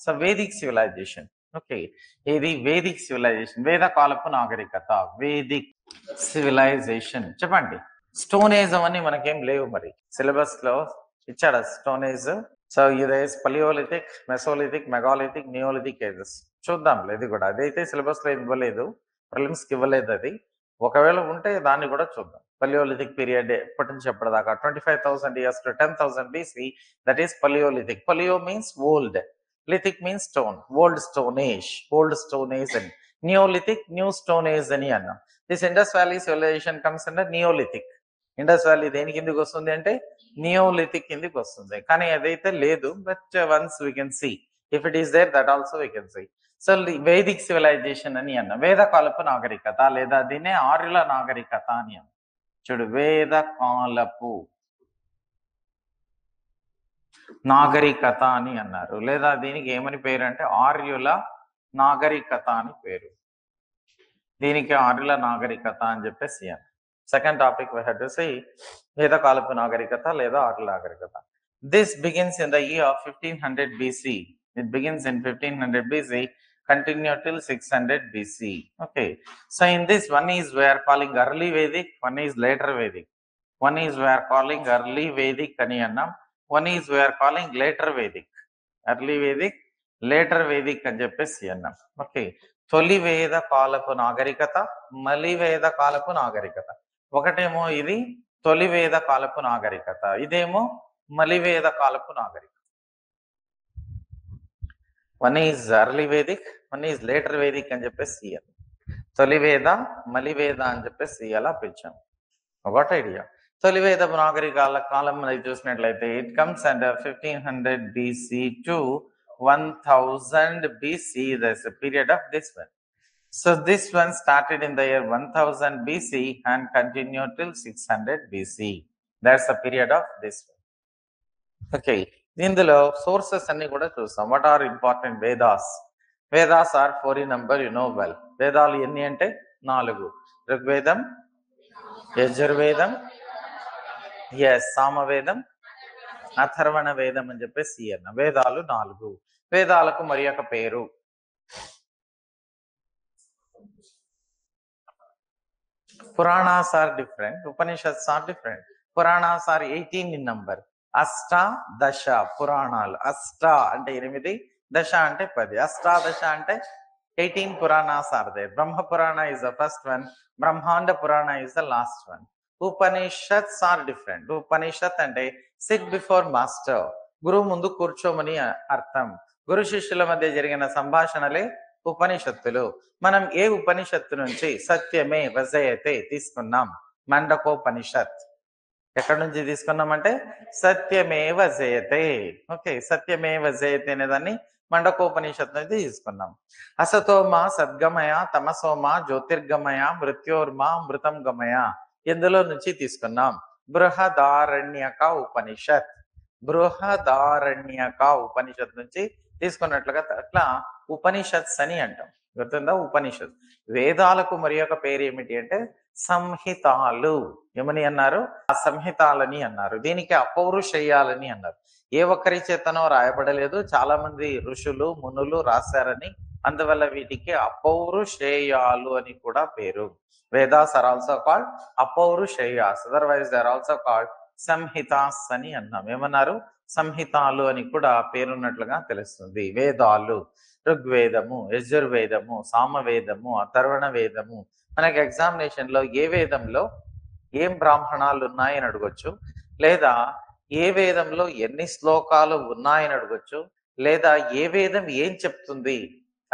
So Vedic civilisation. Okay, ఇది Vedic civilisation, వేద కాలపు నాగరికత, వేదిక్ సివిలైజేషన్. చెప్పండి. స్టోన్ ఏజ్ అవన్నీ మనకేం లేవు, మరి సిలబస్ లో ఇచ్చాడా స్టోన్ ఏజ్? సో ఇది palaeolithic, mesolithic, megalithic, neolithic ages. చూద్దాం, ఇది కూడా అదైతే సిలబస్ లో ఇవ్వలేదు, ప్రిలిమ్స్ కి ఇవ్వలేదు అది. ఒకవేళ ఉంటే దాన్ని కూడా చూద్దాం. పలియోలిథిక్ పీరియడ్ ఎప్పటి నుంచి ఎప్పటిదాకా 25,000 years to 10,000 BC, that is palaeolithic. Palaeo means old, lithic means stone, old stone age, old stone age అని. నియోలిథిక్, న్యూ స్టోన్ ఏజ్ అని అన్నాం. This Indus valley civilization comes under neolithic. Indus valley దేని కిందకి వస్తుంది అంటే neolithic కిందకి వస్తుంది, కానీ అదైతే లేదు. But once we can see if it is there, that also we can see. So Vedic civilisation అని అన్నాం, వేద కాలపు నాగరికత, లేదా దీన్నే ఆర్యుల నాగరికత అని అన్నాం. చూడు, వేద కాలపు నాగరికత అని అన్నారు, లేదా దీనికి ఏమని పేరు అంటే ఆర్యుల నాగరికత అని పేరు. దీనికి ఆర్యుల నాగరికత అని చెప్పేసి అన్నారు. Second topic we had to see వేద కాలపు నాగరికత లేదా ఆర్యుల నాగరికత. This begins in the year of 1500 BC. It begins in 1500 BC, continue till 600 BC. Okay, so in this, one is we are calling early Vedic, one is later Vedic. One is we are calling early Vedic అని అన్నాం, one is we are calling later Vedic. Early Vedic, later Vedic అని చెప్పేసి అన్నాం. Okay, తొలి వేద కాలపు నాగరికత, మలి వేద కాలపు నాగరికత. ఒకటేమో ఇది తొలి వేద కాలపు నాగరికత, ఇదేమో మలివేద కాలపు నాగరికత. One is early Vedic, one is later Vedic అని చెప్పేసి తొలివేద, మలివేద అని చెప్పేసి అలా పిలిచాం. What idea? తొలివేద నాగరికాల కాలం మనకి చూసినట్లయితే it comes under 1500 BC to 1000 BC. There's a period of this one. So this one started in the year 1000 BC and continued till 600 BC. That's the period of this one. Okay, ఇందులో sources అన్ని కూడా చూస్తాం. What are important Vedas? Vedas are 4 in number, you know well. వేదాలు ఎన్ని అంటే 4. ఋగ్వేదం, యజుర్వేదం, సామవేదం, అథర్వణ వేదం అని చెప్పేసి అన్న వేదాలు 4. వేదాలకు మరి ఒక పేరు. Puranas are different, Upanishads are different. Puranas are 18 in number. అష్టాదశ పురాణాలు. అష్ట అంటే 8, దశ అంటే 10. అష్టాదశ అంటే 18 పురాణాస్ ఆర్ దేర్. బ్రహ్మ పురాణ is the first one, Brahmanda Purana is the last one. Upanishads are different. Upanishad అంటే సిట్ బిఫోర్ మాస్టర్, గురువు ముందు కూర్చోమని అర్థం. గురు శిష్యుల మధ్య జరిగిన సంభాషణలే ఉపనిషత్తులు. మనం ఏ ఉపనిషత్తు నుంచి సత్యమే వజయతే తీసుకున్నాం? మండకోపనిషత్. ఎక్కడి నుంచి తీసుకున్నామంటే సత్యమేవ జయతే. ఓకే, సత్యమేవ జయతే అనేదాన్ని మండకోపనిషత్తు నుంచి తీసుకున్నాం. అసతోమా సద్గమయ, తమసోమా జ్యోతిర్గమయ, మృత్యోర్మా మృతం గమయ ఎందులో నుంచి తీసుకున్నాం? బృహదారణ్యక ఉపనిషత్. బృహదారణ్యక ఉపనిషత్ నుంచి తీసుకున్నట్లుగా అట్లా ఉపనిషత్స్ అని అంటాం. గుర్తుందా? ఉపనిషత్. వేదాలకు మరి ఒక పేరు ఏమిటి అంటే సంహితాలు. ఏమని అన్నారు? ఆ సంహితాలని అన్నారు. దీనికి అపౌరుషేయాలని అన్నారు. ఏ ఒక్కరి చేతనో రాయబడలేదు, చాలా మంది ఋషులు మునులు రాశారని, అందువల్ల వీటికి అపౌరుషేయాలు అని కూడా పేరు. Vedas are also called apaurusheyas, otherwise they are also called Samhitas అని అన్నాం. ఏమన్నారు? సంహితాలు అని కూడా పేరున్నట్లుగా తెలుస్తుంది. వేదాలు ఋగ్వేదము, యజుర్వేదము, సామవేదము, అథర్వణ వేదము. మనకి ఎగ్జామినేషన్ లో ఏ వేదంలో ఏం బ్రాహ్మణాలు ఉన్నాయని అడగొచ్చు, లేదా ఏ వేదంలో ఎన్ని శ్లోకాలు ఉన్నాయని అడగొచ్చు, లేదా ఏ వేదం ఏం చెప్తుంది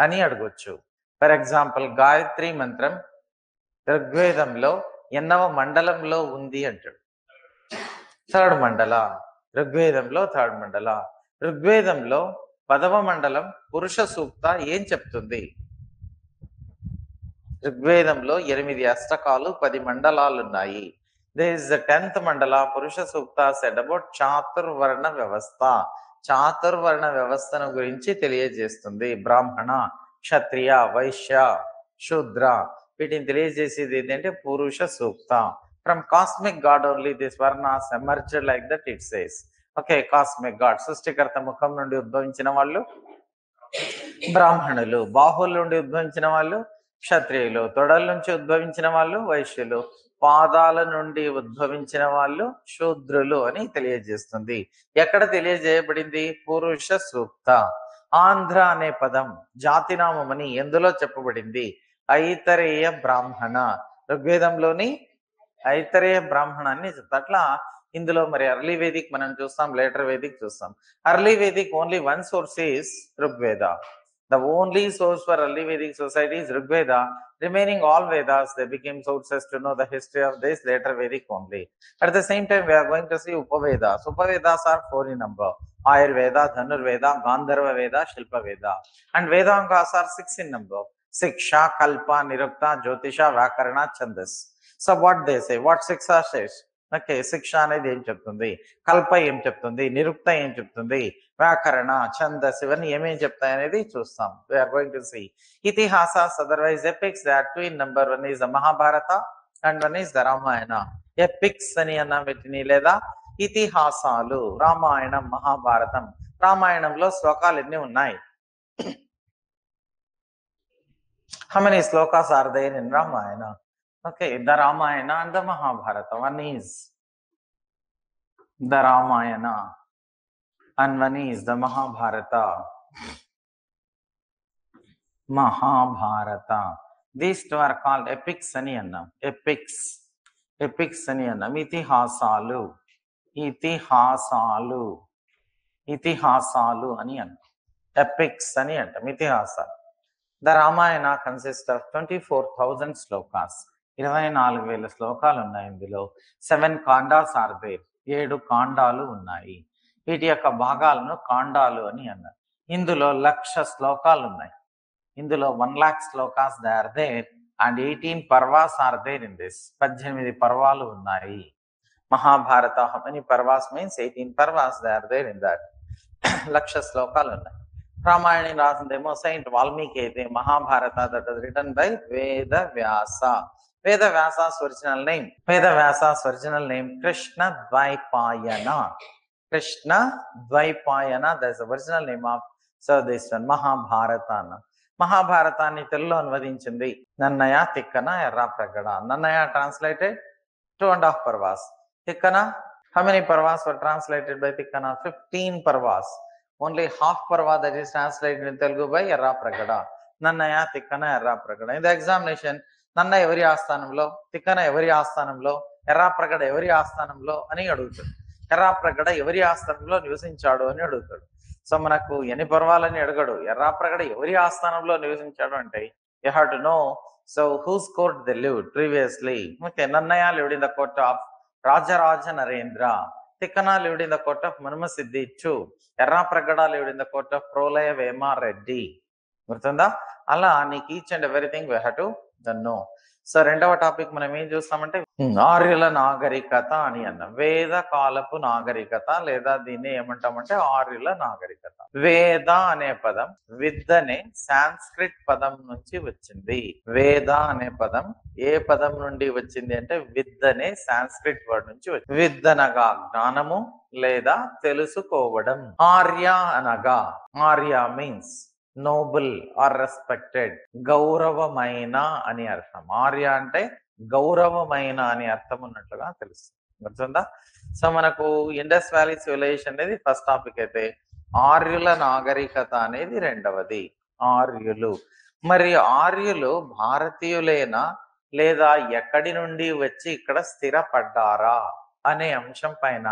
అని అడగొచ్చు. ఫర్ ఎగ్జాంపుల్, గాయత్రి మంత్రం ఋగ్వేదంలో ఎన్నవ మండలంలో ఉంది అంటాడు. 3rd మండల. ఋగ్వేదంలో 3rd మండల. ఋగ్వేదంలో 10వ మండలం పురుష సూక్త ఏం చెప్తుంది? ఋగ్వేదంలో 8 అష్టకాలు, 10 మండలాలు ఉన్నాయి. There is the 10th మండల. పురుష సూక్త said about చాతుర్వర్ణ వ్యవస్థ. చాతుర్వర్ణ వ్యవస్థను గురించి తెలియజేస్తుంది. బ్రాహ్మణ, క్షత్రియ, వైశ్య, శూద్ర వీటిని తెలియజేసేది ఏంటంటే పురుష సూక్త. From cosmic God only this varnas emerged like that it says. Okay, cosmic God, సృష్టికర్త ముఖం నుండి ఉద్భవించిన వాళ్ళు బ్రాహ్మణులు. బాహువుల నుండి ఉద్భవించిన వాళ్ళు క్షత్రియులు. తొడల నుంచి ఉద్భవించిన వాళ్ళు వైశ్యులు. పాదాల నుండి ఉద్భవించిన వాళ్ళు శూద్రులు అని తెలియజేస్తుంది. ఎక్కడ తెలియజేయబడింది? పురుష సూక్త. ఆంధ్ర అనే పదం జాతినామం అని ఎందులో చెప్పబడింది? ఐతరేయ బ్రాహ్మణ. ఋగ్వేదంలోని ఐతరేయ బ్రాహ్మణాన్ని చెప్తా. అట్లా ఇందులో మరి అర్లీ వేదిక్ మనం చూస్తాం, లేటర్ వేదిక్ చూస్తాం. Early Vedic only one source is Rigveda. The only source for early Vedic society is Rig Veda. Remaining all Vedas, they became sources to know the history of this later Vedic only. At the same time, we are going to see Upavedas. Upavedas are 4 in number. Ayurveda, Dhanurveda, Gandharva Veda, Shilpa Veda. And Vedangas are 6 in number. Siksha, Kalpa, Nirukta, Jyotisha, Vakarana, Chandas. So what they say? What Siksha says? Okay, శిక్ష అనేది ఏం చెప్తుంది, కల్ప ఏం చెప్తుంది, నిరుక్త ఏం చెప్తుంది, వ్యాకరణ, ఛందస్ ఇవన్నీ ఏమేం చెప్తాయి అనేది చూస్తాం. We are going to see Itihasas, otherwise epics. They are 2 in number. One is the Mahabharata and one is the Ramayana. Epics అని అన్న వీటిని లేదా ఇతిహాసాలు. రామాయణం, మహాభారతం. రామాయణంలో శ్లోకాలు ఎన్ని ఉన్నాయి? How many slokas are there in Ramayana? Okay, the Ramayana and the Mahabharata. One is the Ramayana and one is the Mahabharata. Mahabharata. These two are called epics ani annam. Epics. Epics ani annam. Itihasalu. Itihasalu. Itihasalu ani annam. Epics ani annam. Itihasalu. The Ramayana consists of 24,000 slokas. 24,000 శ్లోకాలు ఉన్నాయి ఇందులో. 7 కాండాస్ are there. 7 కాండాలు ఉన్నాయి. వీటి యొక్క భాగాలను కాండాలు అని అన్నారు. ఇందులో 1,00,000 శ్లోకాలు ఉన్నాయి. ఇందులో 1,00,000 shlokas they are there and 18 parvas are there in this. 18 పర్వాలు ఉన్నాయి. Mahabharata, how many parvas means 18 parvas they are there in that. 1,00,000 శ్లోకాలు ఉన్నాయి. రామాయణ రాసిందేమో సెయింట్ వాల్మీకి అయితే, Mahabharata that was written by Veda Vyasa. వేద వ్యాసా's original name, వేద వ్యాసా's original name Krishna Dvaipayana. Krishna Dvaipayana, that's the original name of so this one Mahabharata. మహాభారతాన్ని తెలుగులో అనువదించింది Nannaya Tikkana Errapragada. Nannaya translated 2.5 parvas. Tikkana, how many parvas were translated by Tikkana? 15 parvas. Only half parva that is translated in Telugu by Errapragada. Nannaya Tikkana Errapragada. In the examination, నన్న ఎవరి ఆస్థానంలో, తిక్కన ఎవరి ఆస్థానంలో, ఎర్రాప్రగడ ఎవరి ఆస్థానంలో అని అడుగుతాడు. ఎర్రాప్రగడ ఎవరి ఆస్థానంలో నివసించాడు అని అడుగుతాడు. సో మనకు ఎన్ని పర్వాలని అడగడు, ఎర్రాప్రగడ ఎవరి ఆస్థానంలో నివసించాడు అంటే you have to know so whose court they lived previously. Okay, Nannaya lived in the court of Rajaraja Narendra. Tikkana lived in the court of Manumasiddhi II. Errapragada lived in the court of Prolaya Vema Reddy. గుర్తుందా? అలా నీకు each and everything we have to know. So రెండవ topic మనం ఏం చూస్తామంటే ఆర్యుల నాగరికత అని అన్నాం. వేద కాలపు నాగరికత లేదా దీన్ని ఏమంటామంటే ఆర్యుల నాగరికత. వేద అనే పదం విద్ అనే సాంస్క్రిట్ పదం నుంచి వచ్చింది. వేద అనే పదం ఏ పదం నుండి వచ్చింది అంటే విద్ అనే సాంస్క్రిట్ వర్డ్ నుంచి వచ్చింది. విద్ అనగా జ్ఞానము లేదా తెలుసుకోవడం. ఆర్య అనగా, Arya means noble or respected, గౌరవమైన అని అర్థం. ఆర్య అంటే గౌరవమైన అని అర్థం ఉన్నట్లుగా తెలుస్తుంది. గుర్తుందా? సో మనకు ఇండస్ వ్యాలీ సివిలైజేషన్ అనేది ఫస్ట్ టాపిక్ అయితే ఆర్యుల నాగరికత అనేది రెండవది. ఆర్యులు, మరి ఆర్యులు భారతీయులేనా లేదా ఎక్కడి నుండి వచ్చి ఇక్కడ స్థిరపడ్డారా అనే అంశం పైన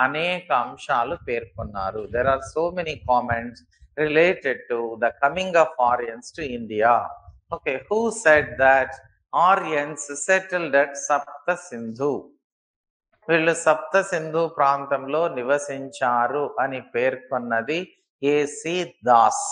అనేక అంశాలు పేర్కొన్నారు. There are so many comments related to the coming of Aryans to India. Okay, who said that Aryans settled at Sapta Sindhu? వీళ్ళు సప్త సింధు ప్రాంతంలో నివసించారు అని పేర్కొన్నది ఏసి దాస్.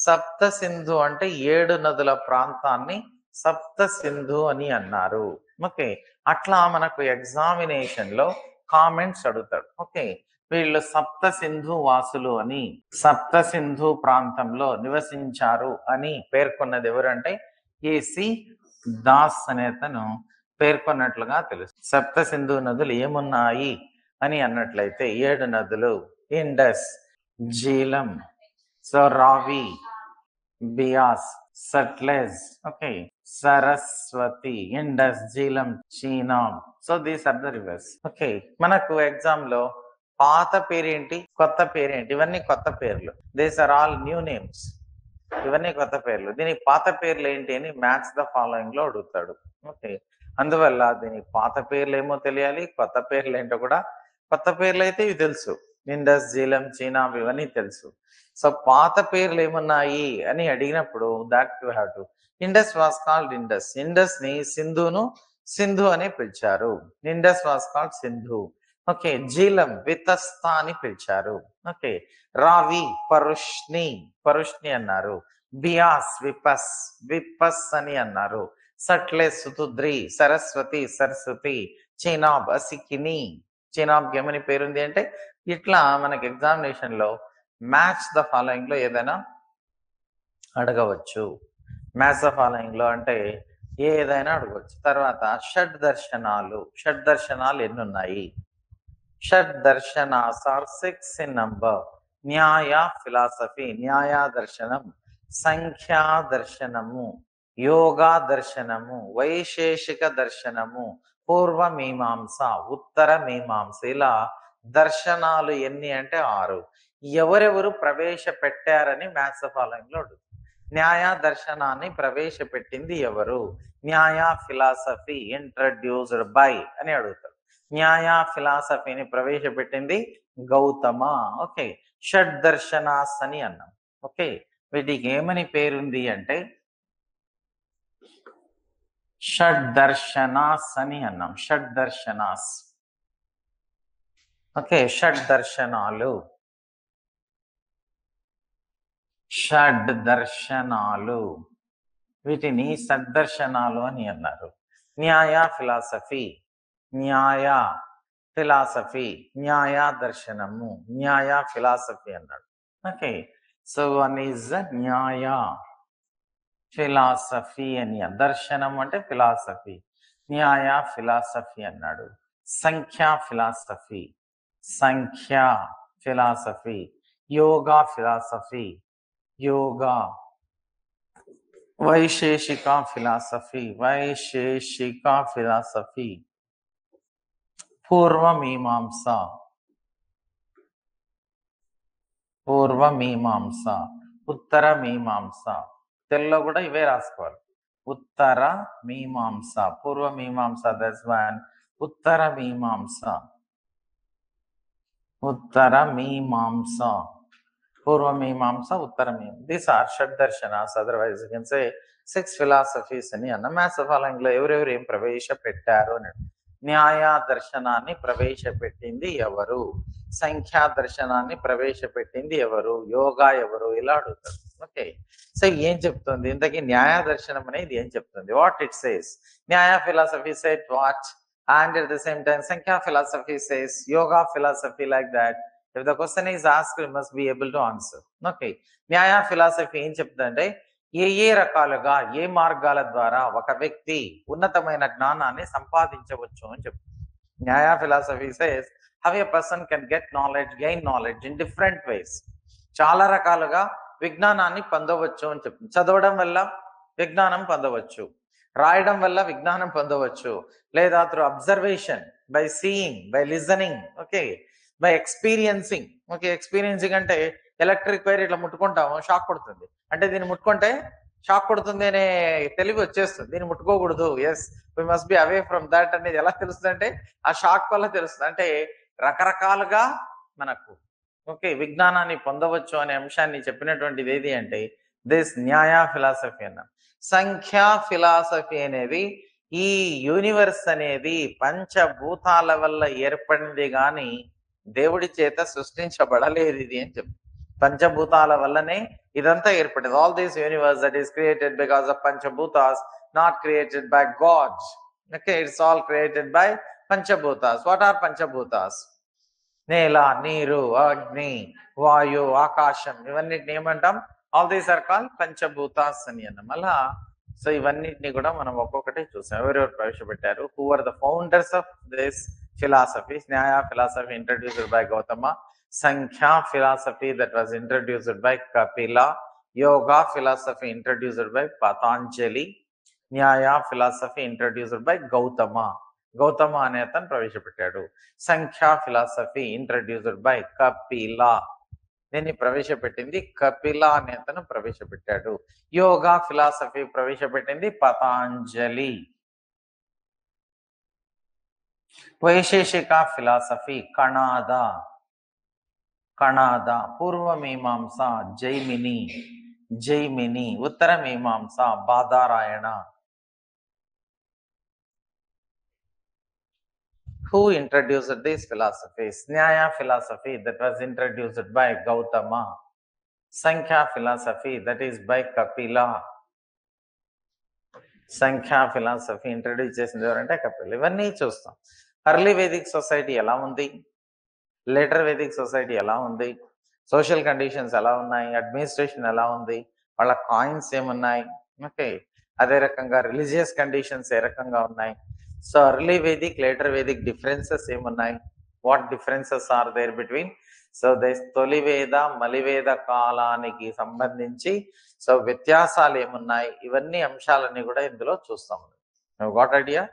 సప్త సింధు అంటే 7 నదుల ప్రాంతాన్ని సప్త సింధు అని అన్నారు. ఓకే, అట్లా మనకు ఎగ్జామినేషన్ లో కామెంట్స్ అడుగుతాడు. ఓకే, వీళ్ళు సప్త సింధు వాసులు అని, సప్త సింధు ప్రాంతంలో నివసించారు అని పేర్కొన్నది ఎవరంటే ఏసి దాస్ అనేతను పేర్కొన్నట్లుగా తెలుసు. సప్త సింధు నదులు ఏమున్నాయి అని అన్నట్లయితే 7 నదులు: Indus, Jhelum, so Ravi, Beas, Sutlej, okay, Saraswati, Indus, Jhelum, Chenab. So these are the rivers. Okay, మనకు ఎగ్జామ్ లో పాత పేరేంటి, కొత్త పేరేంటి, ఇవన్నీ కొత్త పేర్లు. These are all new names. ఇవన్నీ కొత్త పేర్లు. దీనికి పాత పేర్లు ఏంటి అని మ్యాథ్స్ ద ఫాలోయింగ్ లో అడుగుతాడు. ఓకే, అందువల్ల దీనికి పాత పేర్లు ఏమో తెలియాలి, కొత్త పేర్లు ఏంటో కూడా. కొత్త పేర్లు అయితే ఇవి తెలుసు, ఇండస్, జీలం, చీనా, ఇవన్నీ తెలుసు. సో పాత పేర్లు ఏమున్నాయి అని అడిగినప్పుడు that you have to. Indus was called Indus. Indus ని సింధును సింధు అని పిలిచారు. Indus was called Sindhu. Okay, Jhelum Vitasta అని పిలిచారు. ఓకే, రావి పరుష్ని పరుష్ని అన్నారు. బియాస్ విపస్ విపస్ అని అన్నారు. సట్లే సుతుద్రి, సరస్వతి సరస్వతి, చీనాబ్ అసికిని, చీనాబ్ ఏమని పేరుంది అంటే. ఇట్లా మనకి ఎగ్జామినేషన్ లో మ్యాచ్ ద ఫాలోయింగ్ లో ఏదైనా అడగవచ్చు. మ్యాచ్ ద ఫాలోయింగ్ లో అంటే ఏదైనా అడగవచ్చు. తర్వాత షడ్ దర్శనాలు. షడ్ దర్శనాలు ఎన్ని ఉన్నాయి? షడ్ దర్శనాస్ ఆర్ 6 ఇన్ నంబర్. న్యాయ, ఫిలాసఫీ, న్యాయ దర్శనం, సంఖ్యా దర్శనము, యోగా దర్శనము, వైశేషిక దర్శనము, పూర్వ మీమాంస, ఉత్తర మీమాంస. ఇలా దర్శనాలు ఎన్ని అంటే 6. ఎవరెవరు ప్రవేశపెట్టారని మ్యాథ్స్ ఫాలోయింగ్ లో అడుగుతుంది. న్యాయ దర్శనాన్ని ప్రవేశపెట్టింది ఎవరు? న్యాయ ఫిలాసఫీ ఇంట్రడ్యూస్డ్ బై అని అడుగుతారు. న్యాయ ఫిలాసఫీని ప్రవేశపెట్టింది గౌతమ. ఓకే, షడ్ దర్శనాస్ అని అన్నాం. ఓకే, వీటికి ఏమని పేరుంది అంటే షడ్ దర్శనాస్ అని అన్నాం. షడ్ దర్శనాస్. ఓకే, షడ్ దర్శనాలు, షడ్ దర్శనాలు, వీటిని సద్దర్శనాలు అని అన్నారు. న్యాయ ఫిలాసఫీ, న్యాయ ఫిలాసఫీ, న్యాయ దర్శనము, న్యాయ ఫిలాసఫీ అన్నాడు. ఓకే, సో వన్ ఈజ్ న్యాయ ఫిలాసఫీ అని. దర్శనం అంటే ఫిలాసఫీ, న్యాయ ఫిలాసఫీ అన్నాడు. సంఖ్యా ఫిలాసఫీ, సంఖ్యా philosophy, yoga philosophy, yoga, Vaisheshika philosophy, Vaisheshika philosophy, పూర్వ మీమాంస, పూర్వ మీమాంస, ఉత్తర మీమాంస. తెలుగులో కూడా ఇవే రాసుకోవాలి. ఉత్తర మీమాంస, పూర్వ మీమాంస, దట్స్ వన్. ఉత్తర మీమాంస, ఉత్తర మీమాంస, పూర్వ Mimamsa, Uttara Mimamsa. These are Shad Darshanas. Otherwise you can say 6 philosophies అని అన్న. మ్యాథ్స్ ఫాలోయింగ్ లో ఎవరెవరు ఏం ప్రవేశపెట్టారు అని. న్యాయ దర్శనాన్ని ప్రవేశపెట్టింది ఎవరు? సంఖ్యా దర్శనాన్ని ప్రవేశపెట్టింది ఎవరు? యోగా ఎవరు? ఇలా అడుగుతారు. ఓకే, సో ఏం చెప్తుంది ఇంతకీ న్యాయ దర్శనం అనేది? ఏం చెప్తుంది? What it says? Nyaya philosophy set what, and at the same time Sankhya philosophy says, yoga philosophy like that. If the question is asked, you must be able to answer. Okay, న్యాయ philosophy ఏం చెప్తుందంటే ఏ రకాలుగా, ఏ మార్గాల ద్వారా ఒక వ్యక్తి ఉన్నతమైన జ్ఞానాన్ని సంపాదించవచ్చు అని చెప్తుంది. న్యాయ philosophy says how a person can get knowledge, gain knowledge in different ways. చాలా రకాలుగా విజ్ఞానాన్ని పొందవచ్చు అని చెప్తుంది. చదవడం వల్ల విజ్ఞానం పొందవచ్చు, రాయడం వల్ల విజ్ఞానం పొందవచ్చు, లేదా through observation, by seeing, by listening, okay, by experiencing. Okay, experiencing అంటే ఎలక్ట్రిక్ వైర్ ఇట్లా ముట్టుకుంటాము, షాక్ కొడుతుంది అంటే దీన్ని ముట్టుకుంటే షాక్ కొడుతుంది అనే తెలివి వచ్చేస్తుంది. దీన్ని ముట్టుకోకూడదు, as we must be away from that అనేది ఎలా తెలుస్తుంది అంటే ఆ షాక్ వల్ల తెలుస్తుంది. అంటే రకరకాలుగా మనకు ఓకే విజ్ఞానాన్ని పొందవచ్చు అనే అంశాన్ని చెప్పినటువంటిది ఏది అంటే దిస్ న్యాయ ఫిలాసఫీ అన్న. సంఖ్యా ఫిలాసఫీ అనేది ఈ యూనివర్స్ అనేది పంచభూతాల వల్ల ఏర్పడింది గాని దేవుడి చేత సృష్టించబడలేదు ఇది అని చెప్పి. పంచభూతాల వల్లనే ఇదంతా ఏర్పడింది. All this universe that is created because of panchabhutas, not created by God. Okay, it's all created by panchabhutas. What are panchabhutas? నేల, నీరు, అగ్ని, వాయు, ఆకాశం, ఇవన్నిటిని ఏమంటాం? All these are called panchabhutas అని అన్నాం. అలా సో ఇవన్నిటిని కూడా మనం ఒక్కొక్కటి చూసాం. ఎవరెవరు ప్రవేశపెట్టారు? Who are the founders of this philosophies? Nyaya philosophy introduced by Gautama, Sankhya philosophy that was introduced by Kapila, Yoga philosophy introduced by Patanjali, Nyaya philosophy introduced by Gautama అనే అతను ప్రవేశపెట్టాడు. సంఖ్యా ఫిలాసఫీ ఇంట్రడ్యూస్డ్ బై కపిల, దీన్ని ప్రవేశపెట్టింది కపిల అనే అతను ప్రవేశపెట్టాడు. యోగా ఫిలాసఫీ ప్రవేశపెట్టింది పతాంజలి. వైశేషిక ఫిలాసఫీ కణాద, పూర్వ మీమాంస జైమిని, ఉత్తర మీమాంస Badarayana. Who introduced these philosophies? Nyaya philosophy, that was introduced by Gautama. Sankhya philosophy, that is by Kapila. సంఖ్యా ఫిలాసఫీ ఇంట్రడ్యూస్ చేసింది ఎవరంటే కపిల్. ఇవన్నీ చూస్తాం. అర్లీ వేదిక్ సొసైటీ ఎలా ఉంది, లేటర్ వేదిక్ సొసైటీ ఎలా ఉంది, సోషల్ కండిషన్స్ ఎలా ఉన్నాయి, అడ్మినిస్ట్రేషన్ ఎలా ఉంది, వాళ్ళ కాయిన్స్ ఏమున్నాయి, ఓకే, అదే రకంగా రిలీజియస్ కండిషన్స్ ఏ రకంగా ఉన్నాయి. So early Vedic later Vedic differences ఏమున్నాయి, what differences are there between. So తొలివేద మలివేద కాలానికి సంబంధించి సో వ్యత్యాసాలు ఏమున్నాయి, ఇవన్నీ అంశాలన్నీ కూడా ఇందులో చూస్తాం. Got idea?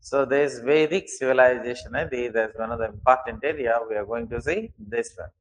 So this Vedic civilization, this is one of the important area we are going to see this one.